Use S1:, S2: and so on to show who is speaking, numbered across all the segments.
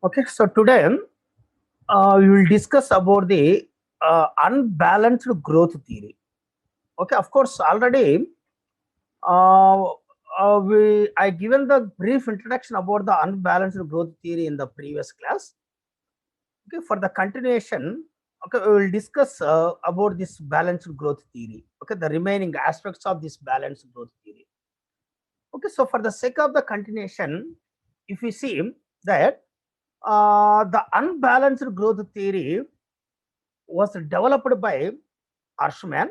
S1: Okay, so today we will discuss about the unbalanced growth theory. Okay, of course, already uh, I given the brief introduction about the unbalanced growth theory in the previous class. Okay, for the continuation, okay, we will discuss about this balanced growth theory. Okay, the remaining aspects of this balanced growth theory. Okay, so for the sake of the continuation, if we see that the unbalanced growth theory was developed by Arshman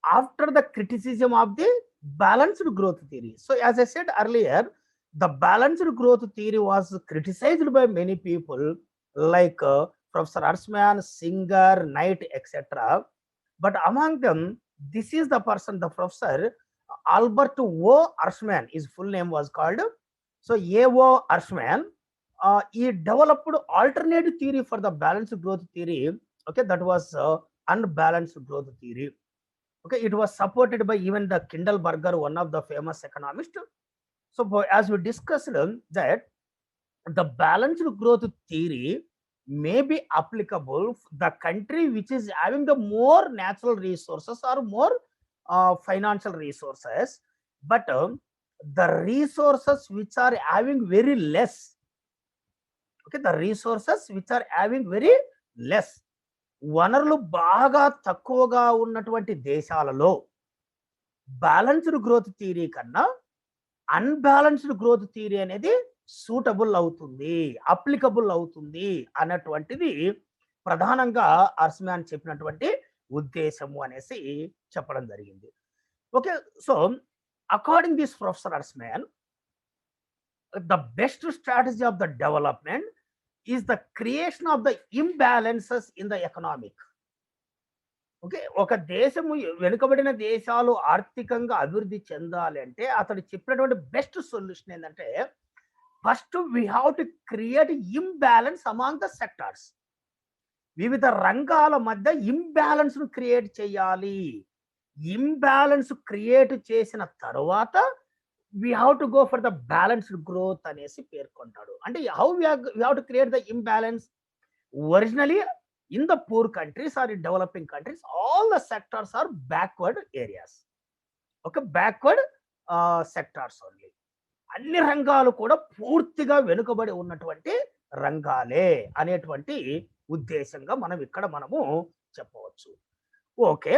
S1: after the criticism of the balanced growth theory. So, as I said earlier, the balanced growth theory was criticized by many people like Professor Arshman, Singer, Knight, etc. But among them, this is the person, the professor Albert O. Arshman, his full name was called. So, A.O. Arshman, he developed alternate theory for the balanced growth theory. Okay, that was unbalanced growth theory. Okay, it was supported by even the Kindleberger, one of the famous economists. So, as we discussed, that the balanced growth theory may be applicable the country which is having the more natural resources or more financial resources, but the resources which are having very less. Okay, the resources which are having very less, వనరులు బాగా తక్కువగా ఉన్నటువంటి దేశాలలో balanced growth theory కన్నా unbalanced growth theory అనేది suitable అవుతుంది, applicable అవుతుంది అన్నటువంటిది ప్రధానంగా అర్స్‌మ్యాన్ చెప్పినటువంటి ఉద్దేశము అనేసి చెప్పడం జరిగింది. Okay. So, according this professor Hirschman, the best strategy of the development is the creation of the imbalances in the economic. Okay. ఒక దేశము వెనుకబడిన దేశాలు ఆర్థికంగా అభివృద్ధి చెందాలి అంటే అతడు చెప్పినటువంటి బెస్ట్ సొల్యూషన్ ఏంటంటే first we have to create imbalance among the sectors. వివిధ రంగాల మధ్య ఇంబ్యాలెన్స్ ను క్రియేట్ చేయాలి. ఇంబ్యాలెన్స్ క్రియేట్ చేసిన తర్వాత we have to go for the balanced growth అనేసి పేర్కొంటాడు. అంటే how we have to create the imbalance. Originally in the poor countries or in developing countries, all the sectors are backward areas. Okay, backward sectors only. అన్ని రంగాలు కూడా పూర్తిగా వెనుకబడి ఉన్నటువంటి రంగాలే అనేటువంటి ఉద్దేశంగా మనం ఇక్కడ మనము చెప్పవచ్చు. ఓకే.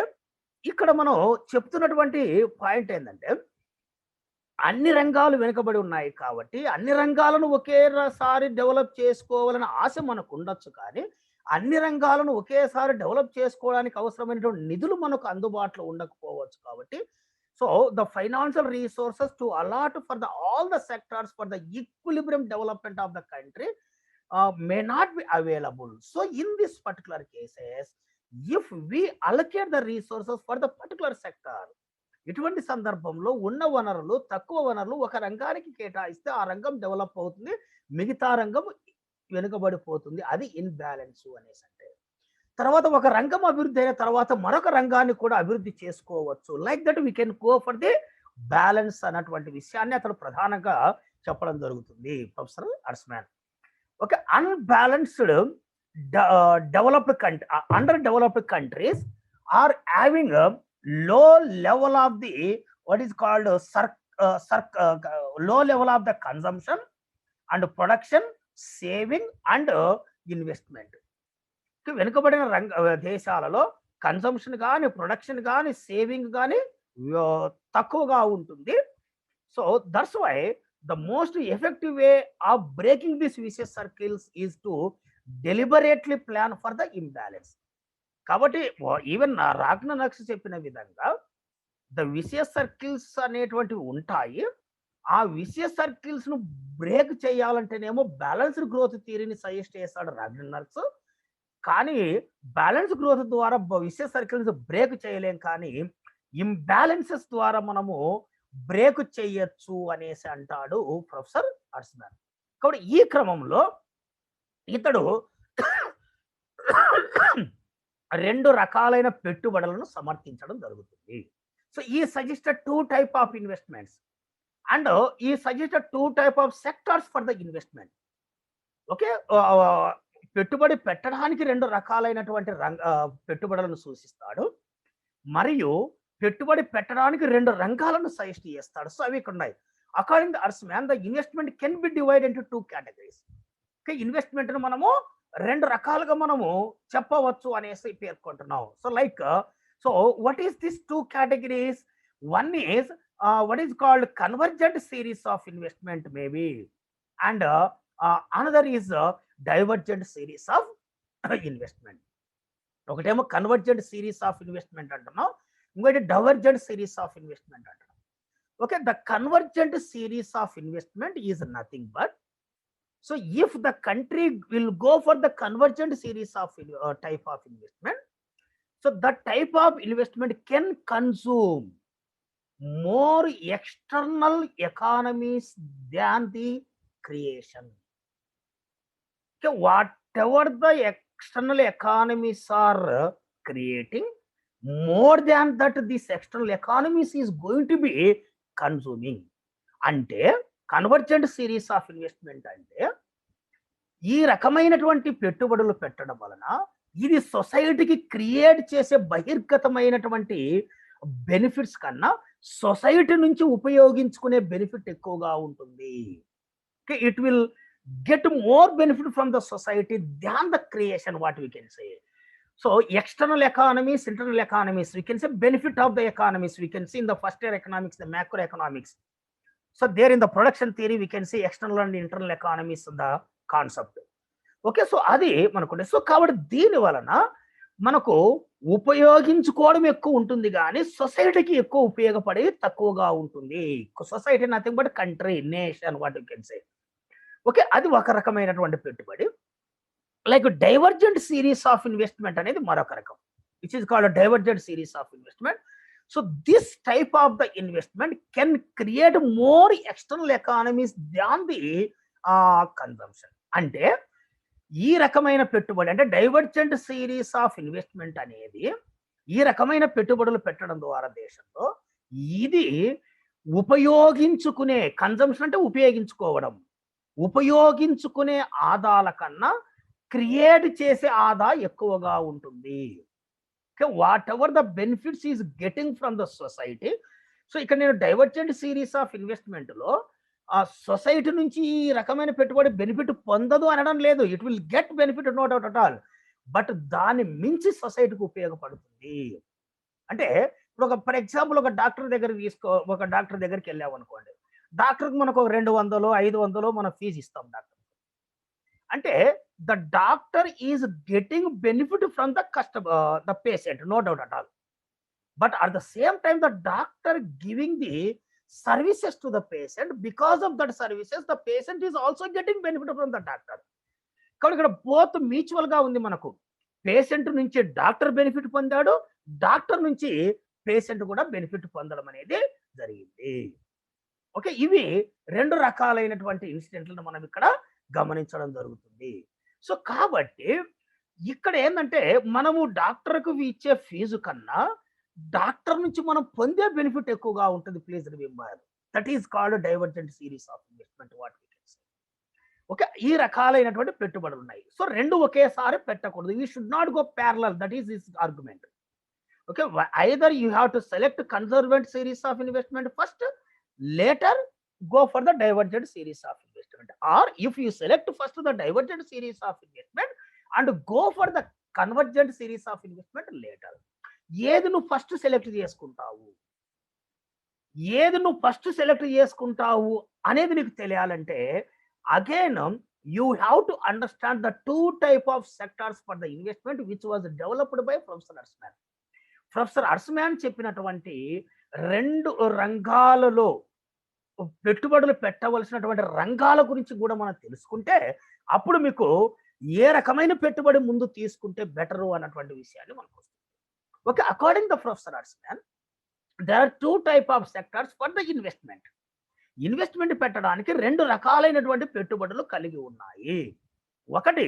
S1: ఇక్కడ మనం చెప్తున్నటువంటి పాయింట్ ఏంటంటే అన్ని రంగాలు వెనుకబడి ఉన్నాయి కాబట్టి అన్ని రంగాలను ఒకేసారి డెవలప్ చేసుకోవాలనే ఆశ మనకు ఉండొచ్చు. కానీ అన్ని రంగాలను ఒకేసారి డెవలప్ చేసుకోవడానికి అవసరమైనటువంటి నిధులు మనకు అందుబాటులో ఉండకపోవచ్చు. కాబట్టి so the financial resources to a lot for the all the sectors for the equilibrium development of the country may not be available. So in this particular cases, if we allocate the resources for the particular sector, ఇటువంటి సందర్భంలో ఉన్న వనరులు తక్కువ వనరులు ఒక రంగానికి కేటాయిస్తే ఆ రంగం డెవలప్ అవుతుంది, మిగతా రంగం వెనుకబడిపోతుంది. అది ఇన్బ్యాలెన్స్ అనేసి అంటే. తర్వాత ఒక రంగం అభివృద్ధి అయిన తర్వాత మరొక రంగాన్ని కూడా అభివృద్ధి చేసుకోవచ్చు. Like that we can go for the balance అన్నటువంటి విషయాన్ని అతను ప్రధానంగా చెప్పడం జరుగుతుంది professor Hirschman. Okay. Unbalanced developed country, under developed countries are having low level of the what is called low level of the consumption and production, saving and investment. వెనుకబడిన దేశాలలో consumption కానీ production కానీ సేవింగ్ కానీ తక్కువగా ఉంటుంది. So that's why the most effective way of breaking this vicious circles is to deliberately plan for the imbalance. కాబట్టి even Ragnar Nurkse చెప్పిన విధంగా ద విషియస్ సర్కిల్స్ అనేటువంటివి ఉంటాయి. ఆ విషియస్ సర్కిల్స్ ను బ్రేక్ చేయాలంటేనేమో బ్యాలెన్స్డ్ గ్రోత్ థియరీని సజెస్ట్ చేస్తాడు రాగ్న నక్స్. కానీ బ్యాలెన్స్ గ్రోత్ ద్వారా విషియస్ సర్కిల్స్ బ్రేక్ చేయలేం, కానీ ఇంబ్యాలెన్సెస్ ద్వారా మనము బ్రేక్ చేయొచ్చు అనేసి అంటాడు ప్రొఫెసర్ అర్స్‌మ్యాన్. కాబట్టి ఈ క్రమంలో ఇతడు రెండు రకాలైన పెట్టుబడులను సమర్థించడం జరుగుతుంది. సో ఈ suggested two type of investments and ఈ suggested two type of sectors for the investment. Okay. పెట్టుబడి పెట్టడానికి 2 రకాలైనటువంటి పెట్టుబడులను సూచిస్తాడు. మరియు పెట్టుబడి పెట్టడానికి 2 రంగాలను సజెస్ట్ చేస్తాడు. సో, అవి ఇక్కడ ఉన్నాయి. According to Hirschman the investment can be divided into 2 categories. Okay. ఇన్వెస్ట్‌మెంట్‌ను మనము 2 రకాలుగా మనము చెప్పవచ్చు అనేసి పేర్కొంటున్నాం. So, like so what is this 2 categories? One is what is called convergent series of investment maybe, and another is divergent series of investment. ఒకటేమో convergent series of investment అంటున్నాం, ఇంకోటి డైవర్జెంట్ సిరీస్ ఆఫ్ ఇన్వెస్ట్మెంట్ అంటున్నాం. Okay. The convergent series of investment is nothing but, so if the country will go for the convergent series of type of investment, so that type of investment can consume more external economies than the creation. Okay, whatever the external economies are creating, more than that this external economies is going to be consuming. అంటే convergent series of investment అంటే ఈ రకమైనటువంటి పెట్టుబడులు పెట్టడం వలన ఇది సొసైటీకి create చేసే బహిర్గతమైనటువంటి బెనిఫిట్స్ కన్నా సొసైటీ నుంచి ఉపయోగించుకునే బెనిఫిట్ ఎక్కువగా ఉంటుంది. It will get more benefit from the society than the creation, what we can say. So external economies, internal economies, we can say benefit of the economies. We can see in the first year economics the macroeconomics. So there in the production theory we can see external and internal economies the concept. Okay. So అది మనకు. So కాబట్టి దీని వలన మనకు ఉపయోగించుకోవడం ఎక్కువ ఉంటుంది కానీ సొసైటీకి ఎక్కువ ఉపయోగపడేది తక్కువగా ఉంటుంది. Society nothing but country, nation, what you can say. Okay. అది ఒక రకమైనటువంటి పెట్టుబడి. Like divergent series of investment అనేది మరొక రకం, which is called divergent series of investment. So this type of the investment can create more external economies than the consumption. అంటే ఈ రకమైన పెట్టుబడి అంటే డైవర్జెంట్ సిరీస్ ఆఫ్ ఇన్వెస్ట్మెంట్ అనేది ఈ రకమైన పెట్టుబడులు పెట్టడం ద్వారా దేశంలో ఇది ఉపయోగించుకునే, కన్జంప్షన్ అంటే ఉపయోగించుకోవడం, ఉపయోగించుకునే ఆదాల కన్నా క్రియేట్ చేసే ఆదా ఎక్కువగా ఉంటుంది. What ever the benefits is getting from the society. So ఇక్కడ నేను డైవర్జెంట్ సిరీస్ ఆఫ్ ఇన్వెస్ట్మెంట్ లో ఆ సొసైటీ నుంచి ఈ రకమైన పెట్టుబడి బెనిఫిట్ పొందదు అనడం లేదు. It will get benefit, no doubt at all. But దాన్ని మించి సొసైటీకి ఉపయోగపడుతుంది. అంటే ఇప్పుడు ఒక ఫర్ ఎగ్జాంపుల్ ఒక డాక్టర్ దగ్గరికి వెళ్ళాము అనుకోండి. డాక్టర్కి మనకు 200 500 మనం ఫీజు ఇస్తాం డాక్టర్. అంటే the doctor is getting benefit from the patient, no doubt at all. But at the same time the doctor giving the services to the patient. Because of that services the patient is also getting benefit from the doctor. కాబట్టి ఇక్కడ both mutual గా ఉంది. మనకు patient నుంచి doctor benefit పొందాడు, doctor నుంచి patient కూడా benefit పొందడం అనేది జరిగింది. ఓకే. ఇవి 2 రకాలైనటువంటి ఇన్సిడెంట్లను మనం ఇక్కడ గమనించడం జరుగుతుంది. సో కాబట్టి ఇక్కడ ఏంటంటే మనము డాక్టర్కు ఇచ్చే ఫీజు కన్నా డాక్టర్ నుంచి మనం పొందే బెనిఫిట్ ఎక్కువగా ఉంటుంది. Please remember that is called divergent series of investment, what we can say. Okay. ఈ రకాలైనటువంటి పెట్టుబడులు ఉన్నాయి. సో 2 ఒకేసారి పెట్టకూడదు. We should not go parallel, that is this argument. Okay. Either you have to select convergent series of investment first, later go for the divergent series of investment, or if you select first the divergent series of investment and go for the convergent series of investment later. ఏది నువ్వు first select చేసుకుంటావు అనేది నీకు తెలియాలంటే again you have to understand the 2 type of sectors for the investment which was developed by Professor Ersman. Professor Hirschman చెప్పినటువంటి 2 రంగాలలో పెట్టుబడులు పెట్టవలసినటువంటి రంగాల గురించి కూడా మనం తెలుసుకుంటే అప్పుడు మీకు ఏ రకమైన పెట్టుబడి ముందు తీసుకుంటే బెటరు అన్నటువంటి విషయాన్ని మనకు వస్తుంది. Okay. According the professor Hirschman there are 2 type of sectors for the investment. Investment పెట్టడానికి 2 రకాలైనటువంటి పెట్టుబడులు కలిగి ఉన్నాయి. ఒకటి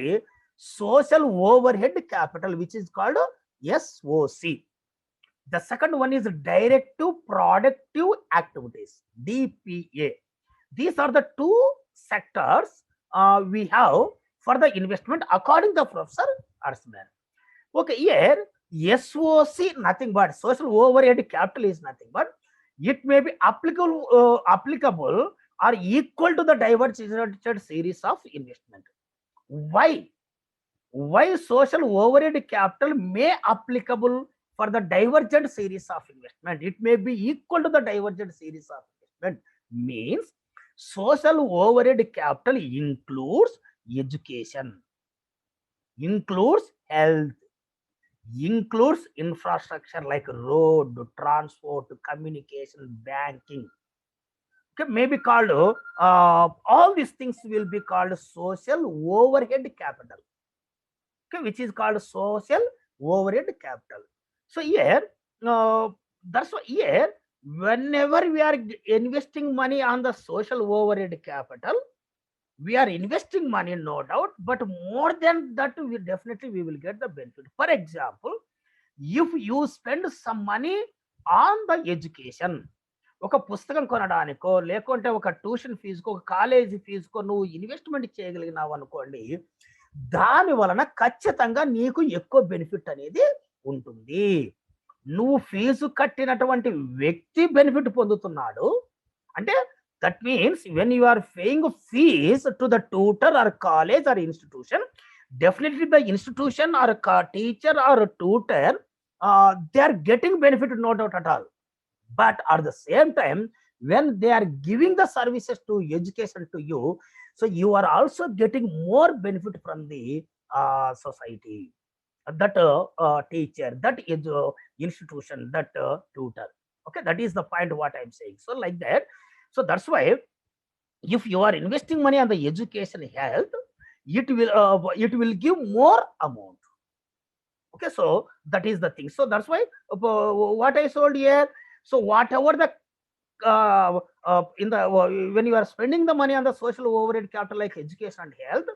S1: social overhead capital which is called SOC. The second one is directive productive activities, DPA. These are the 2 sectors we have for the investment according to Professor Erzman. Okay, here SOC nothing but social overhead capital is nothing but it may be applicable or equal to the divergent series of investment. Why? Why social overhead capital may applicable for the divergent series of investment? It may be equal to the divergent series of investment. Means social overhead capital includes education, includes health, includes infrastructure like road, transport, communication, banking. Okay, may be called all these things will be called social overhead capital. Okay, which is called social overhead capital. So here, that's why here, whenever we are investing money on the social overhead capital, we are investing money, no doubt, but more than that, we will get the benefit. For example, if you spend some money on the education, ఒక పుస్తకం కొనడానికో లేకుంటే ఒక tuition ఫీజుకో ఒక college ఫీజుకో నువ్వు investment చేయగలిగినావు అనుకోండి, దాని వలన ఖచ్చితంగా నీకు ఎక్కువ బెనిఫిట్ అనేది ఉంటుంది. నువ్వు ఫీజు కట్టినటువంటి వ్యక్తి బెనిఫిట్ పొందుతున్నాడు. అంటే that means when you are paying fee to the tutor or college or institution, definitely the institution or a teacher or a tutor, they are getting benefit, no doubt at all. But at the same time, when they are giving the services to education to you, so you are also getting more benefit from the society, that teacher, that institution, that tutor. Okay, that is the point what I'm saying. So like that, so that's why if you are investing money on the education health, it will give more amount. Okay, so that is the thing. So that's why what I told here, so whatever the in the when you are spending the money on the social overhead capital like education and health,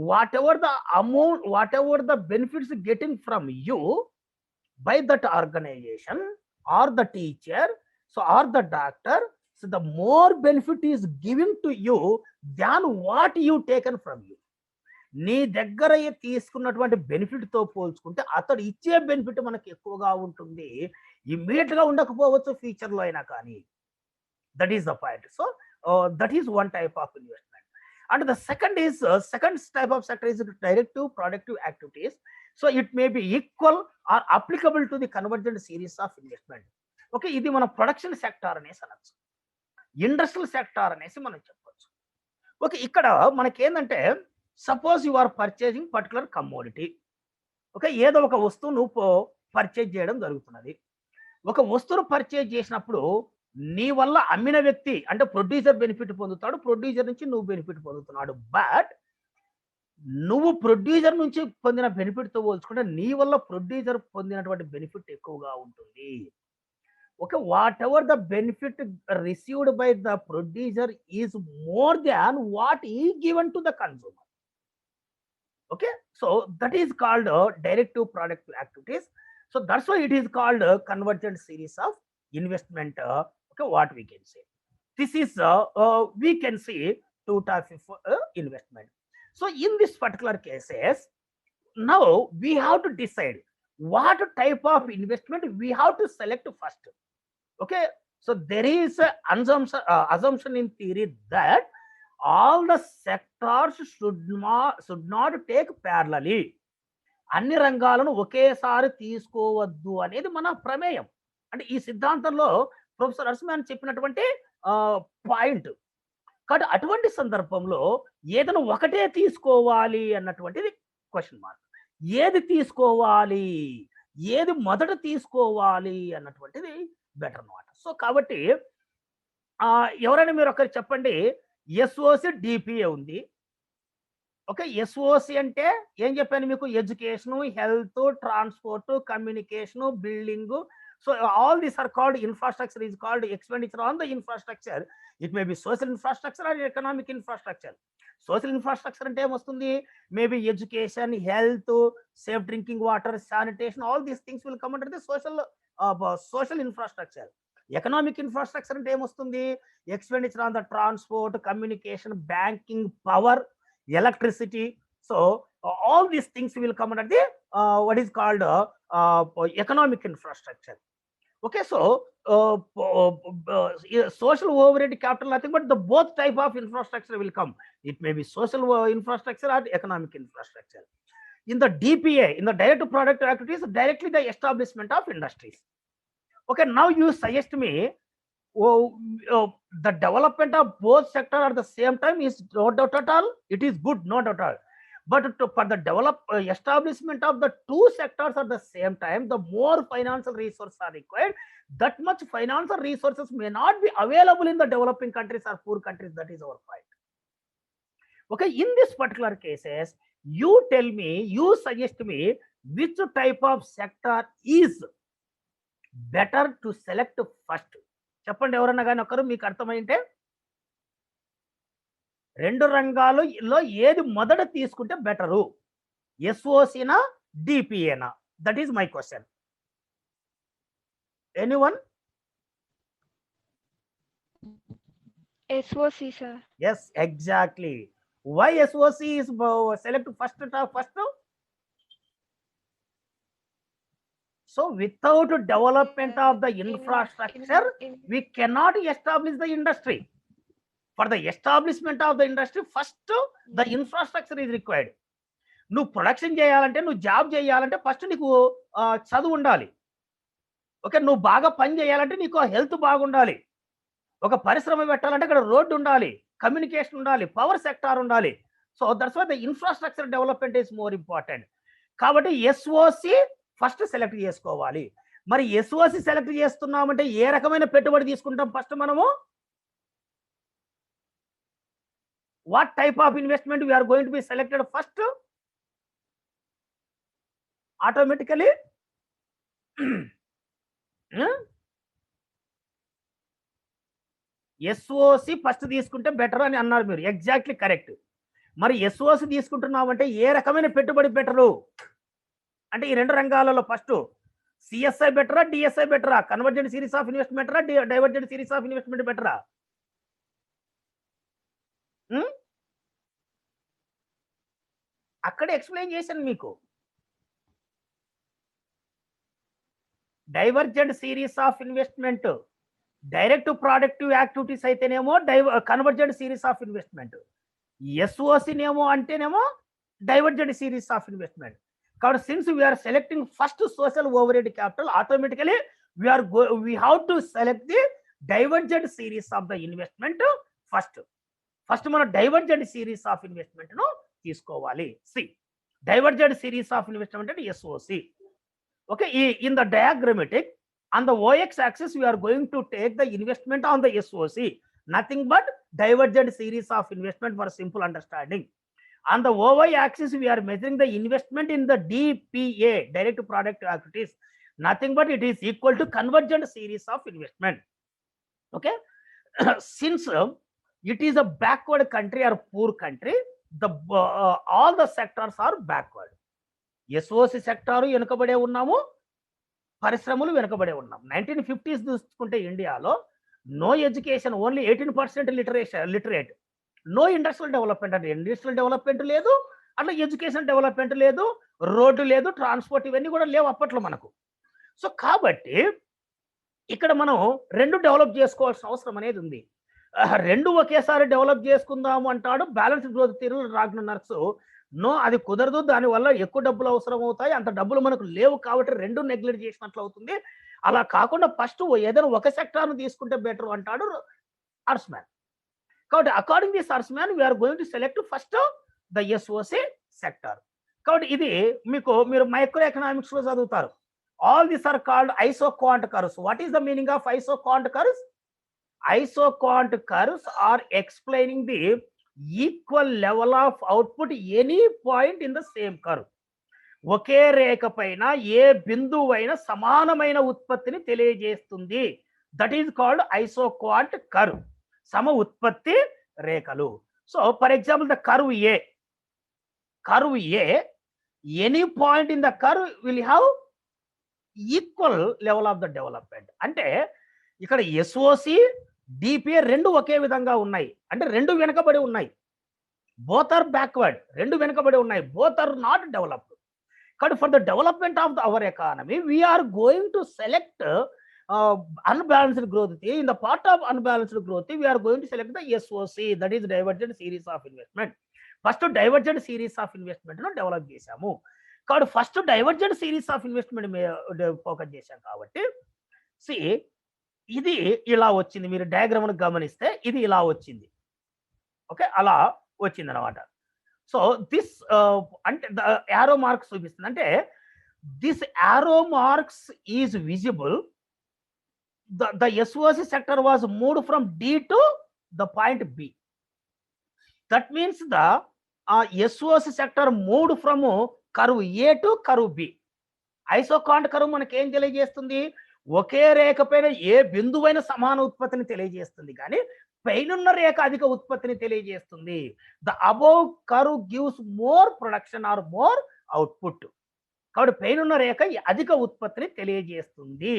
S1: whatever the amount, whatever the benefits getting from you by that organization or the teacher, so or the doctor, so the more benefit is given to you than what you taken from you. నీ దగ్గర తీసుకున్నటువంటి benefit తో పోల్చుకుంటే అతడు ఇచ్చే benefit మనకు ఎక్కువగా ఉంటుంది. ఇమ్మీడియట్ గా ఉండకపోవచ్చు ఫ్యూచర్ లో అయినా కానీ. That is the point. So that is one type of investment. And the second type of sector is directive productive activities. So it may be equal or applicable to the convergent series of investment. Okay, ఇది మన production sector అనేసి అనొచ్చు, industrial sector అనేసి మనం చెప్పొచ్చు. Okay, ఇక్కడ మనకేంటంటే suppose you are purchasing particular commodity. Okay, ఏదో ఒక వస్తువు నువ్వు పర్చేజ్ చేయడం జరుగుతున్నది. ఒక వస్తువును పర్చేజ్ చేసినప్పుడు నీ వల్ల అమ్మిన వ్యక్తి అంటే ప్రొడ్యూసర్ బెనిఫిట్ పొందుతాడు, ప్రొడ్యూసర్ నుంచి నువ్వు బెనిఫిట్ పొందుతున్నాడు. బట్ నువ్వు ప్రొడ్యూసర్ నుంచి పొందిన బెనిఫిట్ తో పోల్చుకుంటే నీ వల్ల ప్రొడ్యూసర్ పొందినటువంటి బెనిఫిట్ ఎక్కువగా ఉంటుంది. Okay, whatever the benefit received by the producer is more than what ఈ given to the consumer. Okay, so that is called directive productive activities. So that's why it is called convergent series of investment. Okay, what we can say, this is we can see two types of investment. So in this particular cases, now we have to decide what type of investment we have to select first. Okay, so there is an assumption in theory that all the sectors should not take parallelly. అన్ని రంగాలను ఒకేసారి తీసుకోవద్దు అనేది మన ప్రమేయం. అంటే ఈ సిద్ధాంతంలో ప్రొఫెసర్ అర్స్మాన్ చెప్పినటువంటి పాయింట్. కాబట్టి అటువంటి సందర్భంలో ఏదైనా ఒకటే తీసుకోవాలి అన్నటువంటిది క్వశ్చన్ మార్క్. ఏది తీసుకోవాలి, ఏది మొదట తీసుకోవాలి అన్నటువంటిది బెటర్ అన్నమాట. సో కాబట్టి ఎవరైనా మీరు ఒకరు చెప్పండి, ఎస్ఓసి డిపిఏ ఉంది. ఓకే, ఎస్ఓసి అంటే ఏం చెప్పాను మీకు, education, health, transport, communication, building. So all these are called infrastructure, is called expenditure on the infrastructure. It may be social infrastructure or economic infrastructure. Social infrastructure అంటే ఏమొస్తుంది, maybe education, health, safe drinking water, sanitation, all these things will come under the social infrastructure. Economic infrastructure అంటే ఏమొస్తుంది, expenditure on the transport, communication, banking, power, electricity. So all these things will come under the what is called economic infrastructure. Okay, so social overhead capital, nothing but the both type of infrastructure will come. It may be social infrastructure or economic infrastructure. In the DPA, in the direct product activities, directly the establishment of industries. Okay, now you suggest me, the development of both sectors at the same time is no doubt at all. It is good, no doubt at all. But for the establishment of the two sectors at the same time, the more financial resources are required. That much financial resources may not be available in the developing countries or poor countries. That is our point. Okay, in this particular cases, you tell me, you suggest me which type of sector is better to select first. చెప్పండి ఎవరన్నా కానీ ఒకరు మీకు అర్థమైంటే. రెండు రంగాలలో ఏది మొదట తీసుకుంటే బెటరు, ఎస్ఓసినా డిపిఏనా? That is my question. Anyone?
S2: SOC, sir.
S1: Yes, exactly. Why SOC is select first? So without development of the infrastructure, we cannot establish the industry. For the establishment of the industry, first the infrastructure is required. నువ్వు production చేయాలంటే, నువ్వు job చేయాలంటే first నీకు చదువు ఉండాలి. Okay, నువ్వు బాగా పని చేయాలంటే నీకు హెల్త్ బాగుండాలి. ఒక పరిశ్రమ పెట్టాలంటే అక్కడ రోడ్డు ఉండాలి, కమ్యూనికేషన్ ఉండాలి, పవర్ సెక్టార్ ఉండాలి. So that's why the infrastructure development is more important. కాబట్టి ఎస్ఓసి ఫస్ట్ సెలెక్ట్ చేసుకోవాలి. మరి ఎస్ఓసి సెలెక్ట్ చేస్తున్నామంటే ఏ రకమైన పెట్టుబడి తీసుకుంటాం ఫస్ట్ మనము? What type of investment we are going to be selected first? Automatically SOC first తీసుకుంటే బెటర్ అని అన్నారు మీరు. Exactly correct. మరి ఎస్ఓసి తీసుకుంటున్నామంటే ఏ రకమైన పెట్టుబడి బెటరు అంటే ఈ రెండు రంగాలలో ఫస్ట్ సిఎస్ఐ బెటరా, డిఎస్ఐ బెటరా, కన్వర్జెంట్ సిరీస్ ఆఫ్ ఇన్వెస్ట్మెంట్ బెటరా, డైవర్జెంట్ సిరీస్ ఆఫ్ ఇన్వెస్ట్మెంట్ బెటరా? అక్కడే ఎక్స్ప్లెయిన్ చేశాను మీకు. Divergent series of investment direct productive activities అయితేనేమో కన్వర్జెంట్ సిరీస్ ఆఫ్ ఇన్వెస్ట్మెంట్, ఎస్ఓసినేమో అంటేనేమో డైవర్జెంట్ సిరీస్ ఆఫ్ ఇన్వెస్ట్మెంట్. కాబట్టి since we are selecting first social overhead capital, automatically we have to select the divergent series of the investment first మనం divergent series of investment ను తీసుకోవాలి. See divergent series of investment అంటే SOC. Okay, in the diagrammatic on the OX axis we are going to take the investment on the SOC, nothing but divergent series of investment for simple understanding. On the OY axis we are measuring the investment in the DPA, direct product activities, nothing but it is equal to convergent series of investment. Okay, since it is a backward country or poor country, the all the sectors are backward. SOC sector వెనుకబడే ఉన్నాము, పరిశ్రమలు వెనుకబడే ఉన్నాం. 1950s చూసుకుంటే ఇండియాలో no education, only 18% literate, no industrial development. అంటే industrial development లేదు, అట్లా ఎడ్యుకేషన్ డెవలప్మెంట్ లేదు, రోడ్డు లేదు, ట్రాన్స్పోర్ట్ ఇవన్నీ కూడా లేవు అప్పట్లో మనకు. సో కాబట్టి ఇక్కడ మనం రెండు డెవలప్ చేసుకోవాల్సిన అవసరం అనేది ఉంది. రెండు ఒకేసారి డెవలప్ చేసుకుందాము అంటాడు balance growth theory Ragnar. No, అది కుదరదు, దానివల్ల ఎక్కువ డబ్బులు అవసరం అవుతాయి, అంత డబ్బులు మనకు లేవు కాబట్టి రెండు నెగ్లెక్ట్ చేసినట్లు అవుతుంది. అలా కాకుండా ఫస్ట్ ఏదైనా ఒక సెక్టార్ను తీసుకుంటే బెటర్ అంటాడు అర్స్మ్యాన్. కాబట్టి according this Hirschman we are going to select first the SOC sector. కాబట్టి ఇది మీరు మైక్రో ఎకనామిక్స్ లో చదువుతారు. All these are called isoquant curves. What is the meaning of isoquant curves? Isoquant curves are explaining the equal level of output any point in the same curve. ఒకే రేఖ పైన ఏ బిందువు అయినా సమానమైన ఉత్పత్తిని తెలియజేస్తుంది. That is called isoquant curve, సమ ఉత్పత్తి రేఖలు. So for example the curve A, any point in the curve will have equal level of the development. అంటే ఇక్కడ ఎస్ఓసి డిపిఏ రెండు ఒకే విధంగా ఉన్నాయి, అంటే రెండు వెనకబడి ఉన్నాయి. బోత్ ఆర్ బ్యాక్వర్డ్, రెండు వెనుకబడి ఉన్నాయి, బోత్ ఆర్ నాట్ డెవలప్డ్. కానీ for the development of our economy we are going to select unbalanced growth theory. In the part of unbalanced growth theory, we are going to select the SOC, that is divergent series of investment. First divergent series of investment ను develop చేశాము కాబట్టి first divergent series of investment focus చేశాం కాబట్టి C ఇది ఇలా వచ్చింది. మీరు diagram గమనిస్తే ఇది ఇలా వచ్చింది. ఓకే, అలా వచ్చింది అనమాట. సో దిస్ అంటే యారో మార్క్స్ చూపిస్తుంది, అంటే this arrow marks is visible. The SOC sector was moved from D to the point B. That means the SOC sector moved from curve A to curve B. Isoquant curve మనకి ఏం తెలియజేస్తుంది? ఒకే రేఖ పైన ఏ బిందువైన సమాన ఉత్పత్తిని తెలియజేస్తుంది, కానీ పైనున్న రేఖ అధిక ఉత్పత్తిని తెలియజేస్తుంది. The above curve gives more production or more output. కాబట్టి పైనున్న రేఖ అధిక ఉత్పత్తిని తెలియజేస్తుంది.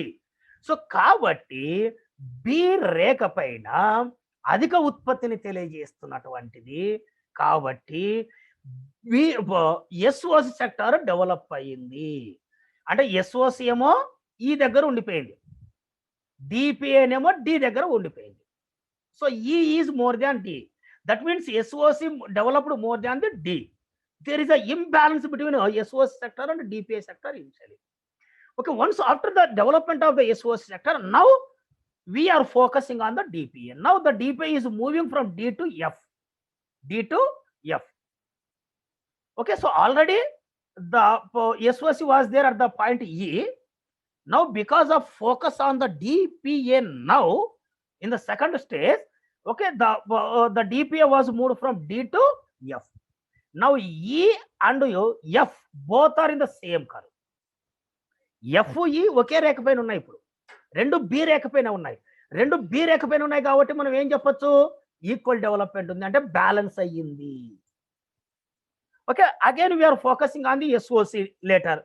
S1: సో కాబట్టి బి రేఖ పైన అధిక ఉత్పత్తిని తెలియజేస్తున్నటువంటిది కాబట్టి ఎస్ఓసి సెక్టార్ డెవలప్ అయ్యింది. అంటే ఎస్ఓసి ఏమో ఈ దగ్గర ఉండిపోయింది, డిపిఏనేమో డి దగ్గర ఉండిపోయింది. So E is more than D. That means SOC developed more than the D. There is a imbalance between SOC sector and DPA sector initially. Okay, once after the development of the SOC sector, now we are focusing on the DPA. Now the DPA is moving from D to F. D to F. Okay, so already the SOC was there at the point E. Now because of focus on the DPA now, in the second stage, okay, the DPA was moved from D to F. Now E and F both are in the same curve. F ఈ ఒకే రేఖ పైన ఉన్నాయి, ఇప్పుడు రెండు B రేఖ పైన ఉన్నాయి. రెండు B రేఖ పైన ఉన్నాయి కాబట్టి మనం ఏం చెప్పొచ్చు? ఈక్వల్ డెవలప్మెంట్ ఉంది, అంటే బ్యాలెన్స్ అయ్యింది. Okay, again we are focusing on the SOC later.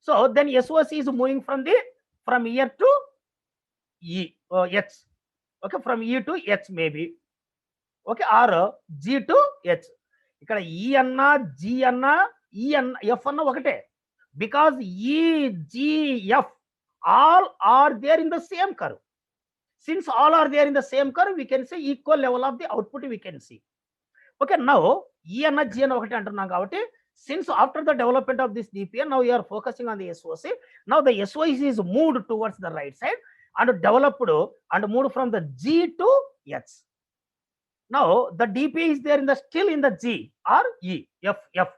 S1: So then SOC is moving from year to E H. Okay, from E to H maybe. Okay, or G to H. ఇక్కడ ఈ అన్నా G అన్నా ఈ అన్న F అన్న ఒకటే, because E, G, F all are there in the same curve. Since all are there in the same curve, we can say equal level of the output we can see. Okay, now E and G and ఒకటి అంటున్నాం కాబట్టి since after the development of this DPA, now we are focusing on the SOC. Now the SOC is moved towards the right side and developed and moved from the G to H. Now the DPA is there in the still in the G or E, F.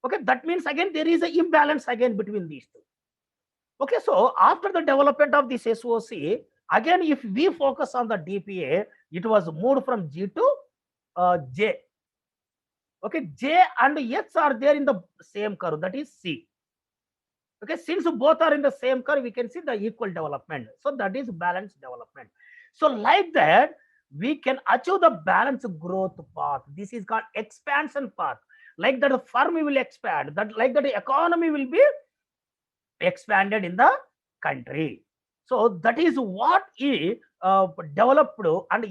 S1: Okay, that means again there is an imbalance again between these two. Okay, so after the development of this SOC, again if we focus on the DPA, it was moved from G to J. Okay, J and H are there in the same curve, that is C. Okay, since both are in the same curve, we can see the equal development. So that is balanced development. So like that, we can achieve the balanced growth path. This is called expansion path. Like that, the firm will expand. That like that, the economy will be expanded in the country. So that is what he developed and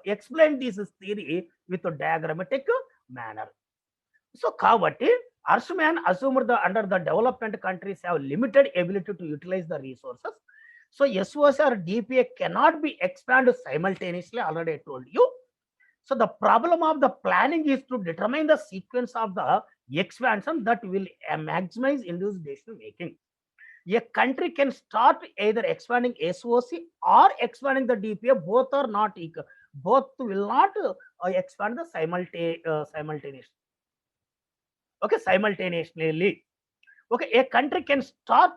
S1: explained this theory with a diagrammatic manner. So kabatti Hirschman assumed that under the development countries have limited ability to utilize the resources. So SOC or DPA cannot be expanded simultaneously. Already I told you. So the problem of the planning is to determine the sequence of the expansion that will maximize induced decision making. A country can start either expanding SOC or expanding the DPA. Both are not equal. Both will not expand the simultaneously. Okay, simultaneously. Okay, a country can start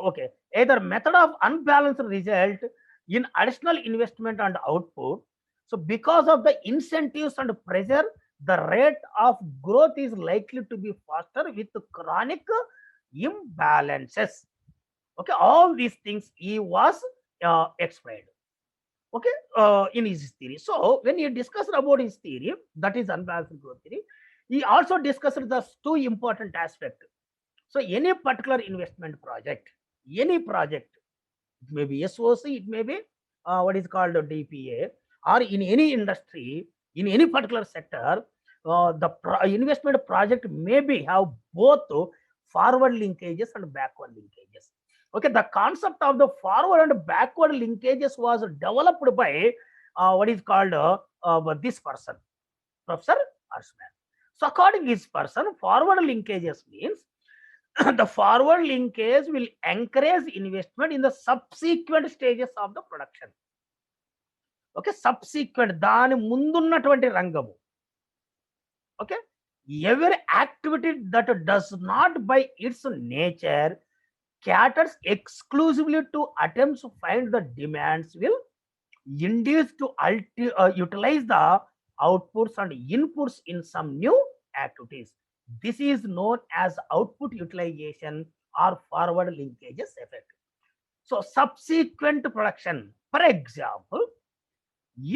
S1: okay either method of unbalanced result in additional investment and output. So because of the incentives and pressure, the rate of growth is likely to be faster with chronic imbalances. Okay, all these things he was explained. Okay, in his theory. So when he discussed about his theory, that is unbalanced growth theory, he also discussed the two important aspects. So any particular investment project, any project, it may be SOC, it may be what is called DPA, or in any industry, in any particular sector, the investment project maybe have both forward linkages and backward linkages. Okay, the concept of the forward and backward linkages was developed by what is called this person, Professor Hirschman. So according to this person, forward linkages means the forward linkage will encourage investment in the subsequent stages of the production. Okay, subsequent దాని ముందున్నటువంటి రంగము. Okay, every activity that does not by its nature caters exclusively to attempts to find the demands will induce to utilize the outputs and inputs in some new activities. This is known as output utilization or forward linkages effect. So subsequent production, for example,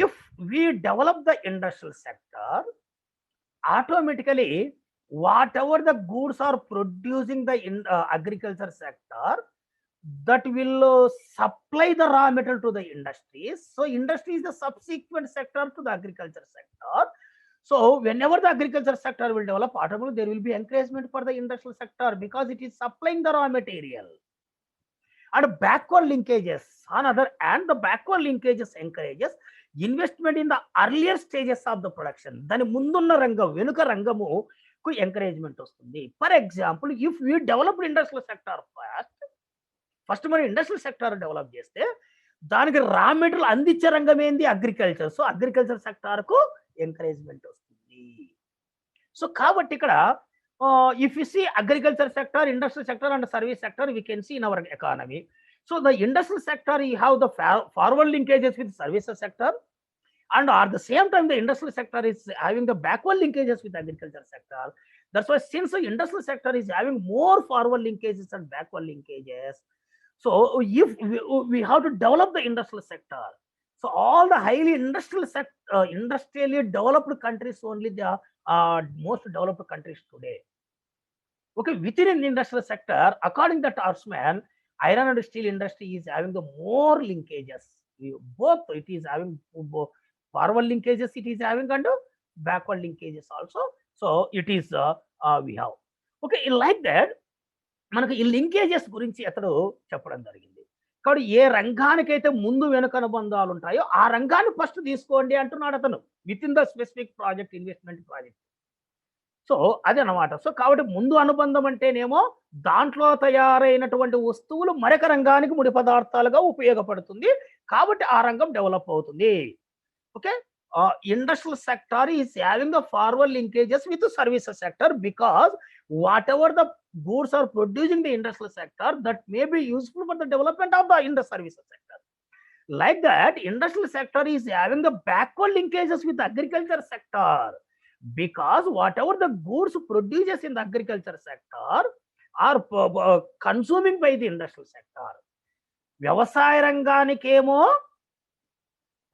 S1: if we develop the industrial sector, automatically whatever the goods are producing the agriculture sector, that will supply the raw material to the industries. So industry is the subsequent sector to the agriculture sector. So whenever the agriculture sector will develop, automatically there will be encouragement for the industrial sector because it is supplying the raw material. And backward linkages, on other hand, the backward linkages encourages investment in the earlier stages of the production. దాని ముందున్న రంగం వెనుక రంగము కు encouragement వస్తుంది. For example, if we developed industrial sector first మనం industrial sector develop చేస్తే దానికి రా మెటీరియల్ అందించే రంగం ఏంది? అగ్రికల్చర్. సో అగ్రికల్చర్ సెక్టార్కు ఎంకరేజ్మెంట్ వస్తుంది. సో కాబట్టి ఇక్కడ if you see agriculture sector, industrial sector and service sector, we can see in our economy. So the industrial sector, you have the forward linkages with services sector, and at the same time the industrial sector is having the backward linkages with agriculture sector. That's why since the industrial sector is having more forward linkages and backward linkages, so if we have to develop the industrial sector, so all the highly industrially developed countries, only the most developed countries today. Okay, within an industrial sector, according to Hirschman, iron and steel industry is having the more linkages. Both it is having forward linkages, it is having and backward linkages also. So it is we have. Okay, like that, మనకు ఈ linkages గురించి అతడు చెప్పడం జరిగింది. కాబట్టి ఏ రంగానికైతే ముందు వెనుక అనుబంధాలు ఉంటాయో ఆ రంగాన్ని ఫస్ట్ తీసుకోండి అంటున్నాడు అతను, with in the specific project, investment project. So అదే అన్నమాట. సో కాబట్టి ముందు అనుబంధం అంటేనేమో దాంట్లో తయారైనటువంటి వస్తువులు మరొక రంగానికి ముడి పదార్థాలుగా ఉపయోగపడుతుంది, కాబట్టి ఆ రంగం డెవలప్ అవుతుంది. Okay, industrial sector is having the forward linkages with the services sector because whatever the goods are producing the industrial sector, that may be useful for the development of the services sector. Like that, industrial sector is having the backward linkages with the agriculture sector because whatever the goods produces in the agriculture sector are consuming by the industrial sector. వ్యవసాయ రంగానికేమో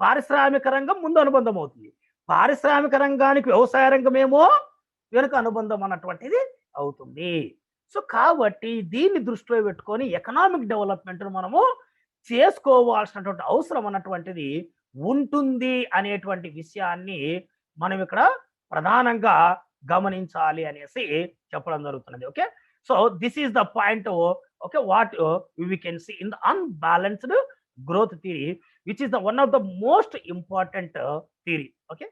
S1: పారిశ్రామిక రంగం ముందు అనుబంధం అవుతుంది, పారిశ్రామిక రంగానికి వ్యవసాయ రంగం ఏమో వెనుక అనుబంధం అన్నటువంటిది అవుతుంది. సో కాబట్టి దీన్ని దృష్టిలో పెట్టుకొని ఎకనామిక్ డెవలప్మెంట్ మనము చేసుకోవాల్సినటువంటి అవసరం అన్నటువంటిది ఉంటుంది అనేటువంటి విషయాన్ని మనం ఇక్కడ ప్రధానంగా గమనించాలి అనేసి చెప్పడం జరుగుతున్నది. Okay, so this is the point. Okay, what we can see in the unbalanced growth theory, which is the one of the most important theory. Okay,